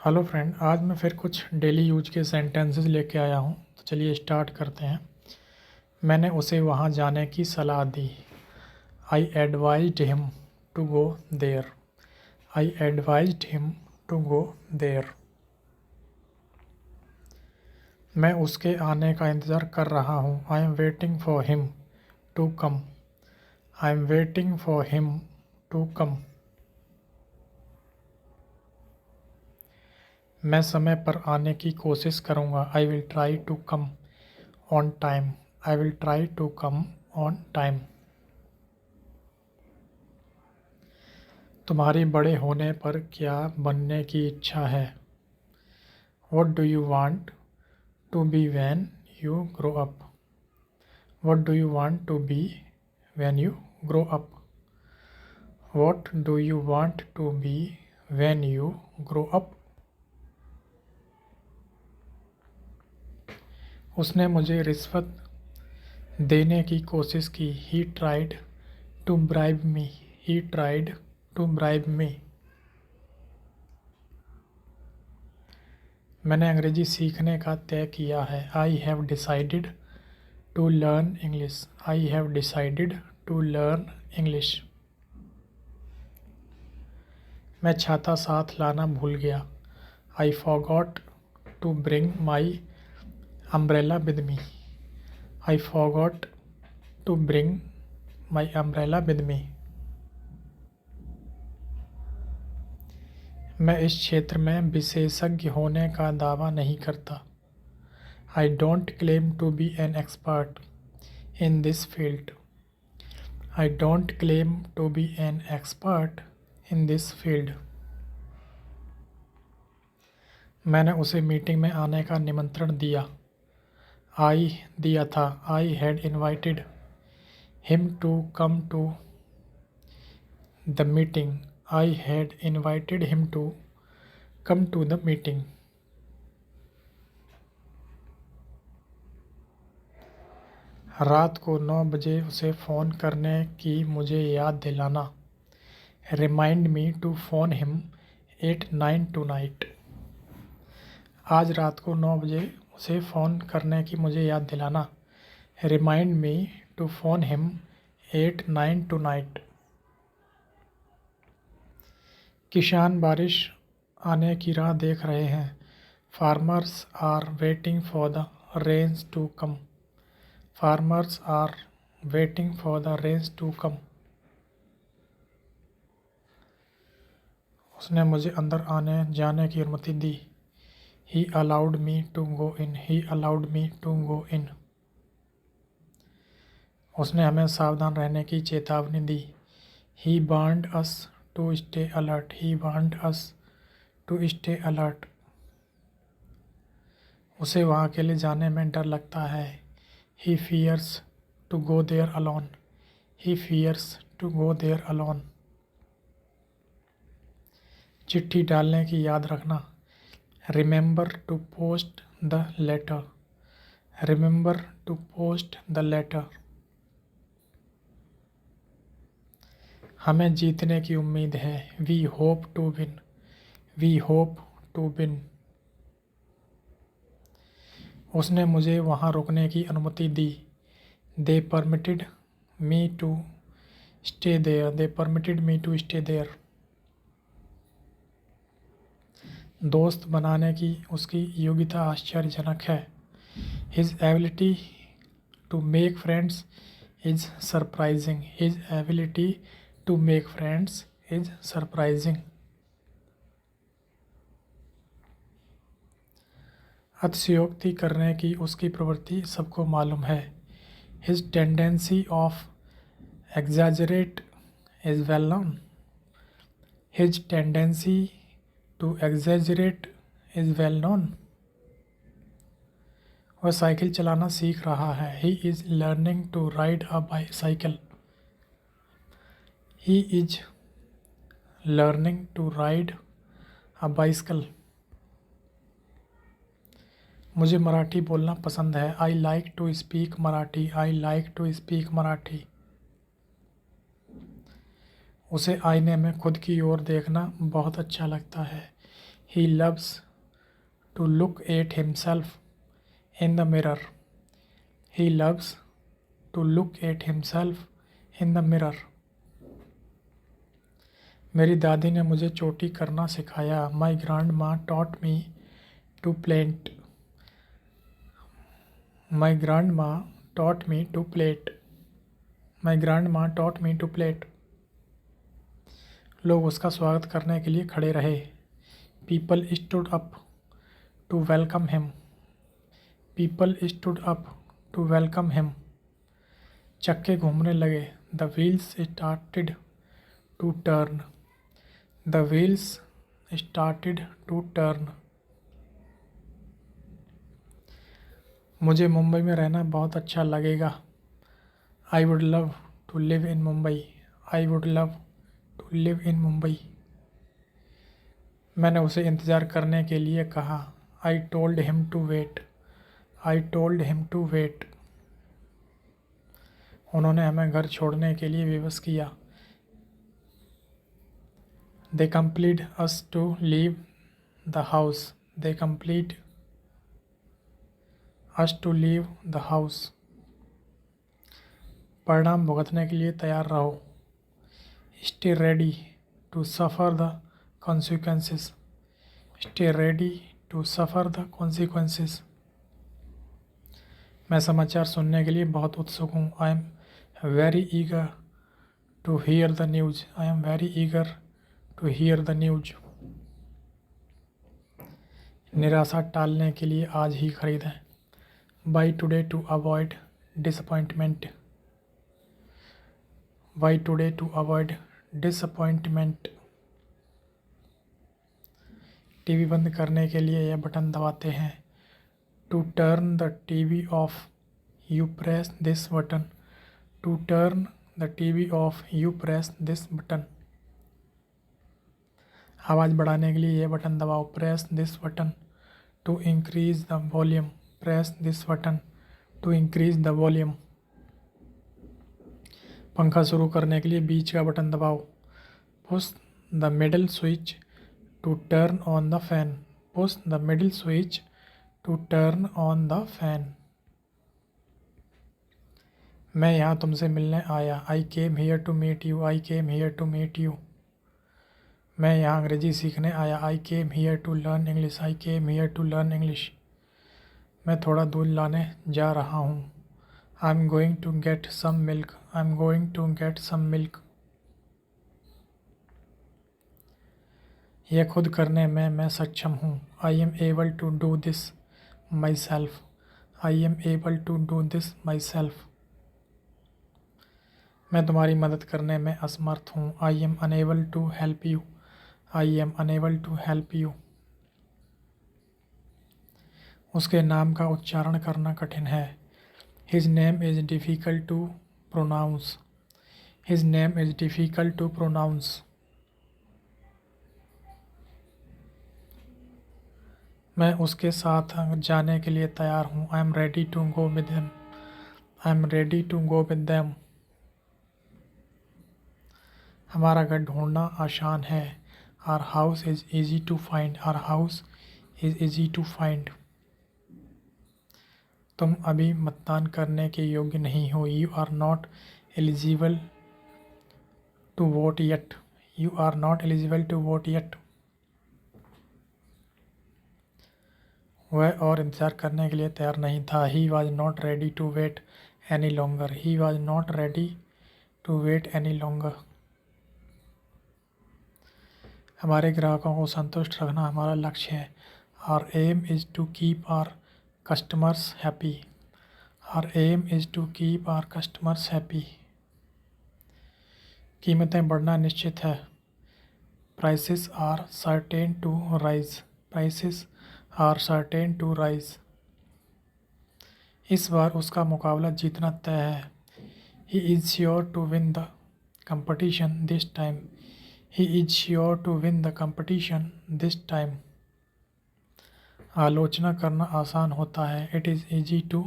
Hello friend, आज मैं फिर कुछ डेली यूज के सेंटेंसेस लेके आया हूँ। तो चलिए स्टार्ट करते हैं। मैंने उसे वहाँ जाने की सलाह दी। I advised him to go there. I advised him to go there. मैं उसके आने का इंतज़ार कर रहा हूँ। I am waiting for him to come. I am waiting for him to come. मैं समय पर आने की कोशिश करूँगा। I will try to come on time. I will try to come on time. तुम्हारी बड़े होने पर क्या बनने की इच्छा है? What do you want to be when you grow up? What do you want to be when you grow up? What do you want to be when you grow up? उसने मुझे रिश्वत देने की कोशिश की। He tried to bribe me. He tried to bribe me. मैंने अंग्रेजी सीखने का तय किया है। I have decided to learn English. I have decided to learn English. मैं छाता साथ लाना भूल गया। I forgot to bring my umbrella with me. I forgot to bring my umbrella with me. मैं इस क्षेत्र में विशेषज्ञ होने का दावा नहीं करता। I don't claim to be an expert in this field. I don't claim to be an expert in this field. मैंने उसे मीटिंग में आने का निमंत्रण दिया। दिया था। I had invited him to come to the meeting. I had invited him to come to the meeting. रात को 9 बजे उसे फ़ोन करने की मुझे याद दिलाना। Remind me to phone him at 9 tonight. आज रात को 9 बजे उसे फ़ोन करने की मुझे याद दिलाना। Remind me to phone him at 9 tonight. किसान बारिश आने की राह देख रहे हैं। Farmers are waiting for the rains to come. Farmers are waiting for the rains to come. उसने मुझे अंदर आने जाने की अनुमति दी। He allowed me to go in. He allowed me to go in. उसने हमें सावधान रहने की चेतावनी दी। He warned us to stay alert. He warned us to stay alert. उसे वहाँ अकेले जाने में डर लगता है। He fears to go there alone. He fears to go there alone. चिट्ठी डालने की याद रखना। Remember to post the letter. Remember to post the letter. हमें जीतने की उम्मीद है। We hope to win. We hope to win. उसने मुझे वहाँ रुकने की अनुमति दी। They permitted me to stay there. They permitted me to stay there. दोस्त बनाने की उसकी योग्यता आश्चर्यजनक है। His ability to make friends is surprising. His ability to make friends is surprising. अतिशयोक्ति करने की उसकी प्रवृत्ति सबको मालूम है। His tendency of exaggerate is well known. His tendency to exaggerate is well known. वह साइकिल चलाना सीख रहा है। He is learning to ride a bicycle. He is learning to ride a bicycle. मुझे मराठी बोलना पसंद है। I like to speak Marathi. I like to speak Marathi. उसे आईने में खुद की ओर देखना बहुत अच्छा लगता है। He loves to look at himself in the mirror. He loves to look at himself in the mirror. मेरी दादी ने मुझे चोटी करना सिखाया. My grandma taught me to plait. My grandma taught me to plait. My grandma taught me to plait. लोग उसका स्वागत करने के लिए खड़े रहे. People stood up to welcome him. People stood up to welcome him. चक्के घूमने लगे. The wheels started to turn. The wheels started to turn. मुझे मुंबई में रहना बहुत अच्छा लगेगा. I would love to live in Mumbai. I would love to live in Mumbai. मैंने उसे इंतज़ार करने के लिए कहा. I told him to wait. I told him to wait. उन्होंने हमें घर छोड़ने के लिए विवश किया. They compelled us to leave the house. They compelled us to leave the house. परिणाम भुगतने के लिए तैयार रहो. Stay ready to suffer the consequences. Stay ready to suffer the consequences. मैं समाचार सुनने के लिए बहुत उत्सुक हूँ. I am very eager to hear the news. I am very eager to hear the news. निराशा टालने के लिए आज ही खरीदें. Buy today to avoid disappointment. Buy today to avoid disappointment. TV बंद करने के लिए यह बटन दबाते हैं. To turn the TV off, you press this button. To turn the TV off, you press this button. आवाज़ बढ़ाने के लिए यह बटन दबाओ. Press this button to increase the volume. Press this button to increase the volume. पंखा शुरू करने के लिए बीच का बटन दबाओ. Push the middle switch to turn on the fan. Push the middle switch to turn on the fan. मैं यहाँ तुमसे मिलने आया. I came here to meet you. I came here to meet you. मैं यहाँ अंग्रेज़ी सीखने आया. I came here to learn English. I came here to learn English. मैं थोड़ा दूध लाने जा रहा हूँ. I'm going to get some milk. I'm going to get some milk. यह खुद करने में मैं सक्षम हूँ. I am able to do this myself. I am able to do this myself. मैं तुम्हारी मदद करने में असमर्थ हूँ. I am unable to help you. I am unable to help you. उसके नाम का उच्चारण करना कठिन है. His name is difficult to pronounce. His name is difficult to pronounce. मैं उसके साथ जाने के लिए तैयार हूँ. I am ready to go with him. I am ready to go with them. हमारा घर ढूंढना आसान है. Our house is easy to find. Our house is easy to find. तुम अभी मतदान करने के योग्य नहीं हो. You are not eligible to vote yet. You are not eligible to vote yet. वह और इंतज़ार करने के लिए तैयार नहीं था. He was not ready to wait any longer. He was not ready to wait any longer. हमारे ग्राहकों को संतुष्ट रखना हमारा लक्ष्य है. Our aim is to keep our customers happy. Our aim is to keep our customers happy. कीमतें बढ़ना निश्चित है. Prices are certain to rise. Prices are certain to rise. इस बार उसका मुकाबला जीतना तय है. He is sure to win the competition this time. He is sure to win the competition this time. आलोचना करना आसान होता है. It is easy to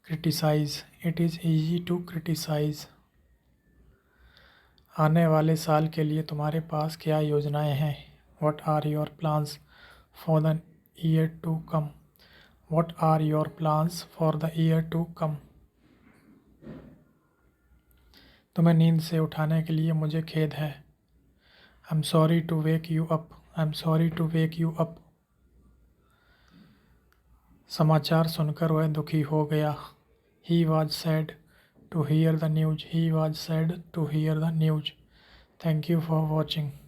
criticize. It is easy to criticize. आने वाले साल के लिए तुम्हारे पास क्या योजनाएं हैं? What are your plans for the year to come? What are your plans for the year to come? तुम्हें नींद से उठाने के लिए मुझे खेद है। I'm sorry to wake you up. I'm sorry to wake you up. समाचार सुनकर वह दुखी हो गया। He was sad to hear the news. He was sad to hear the news. Thank you for watching.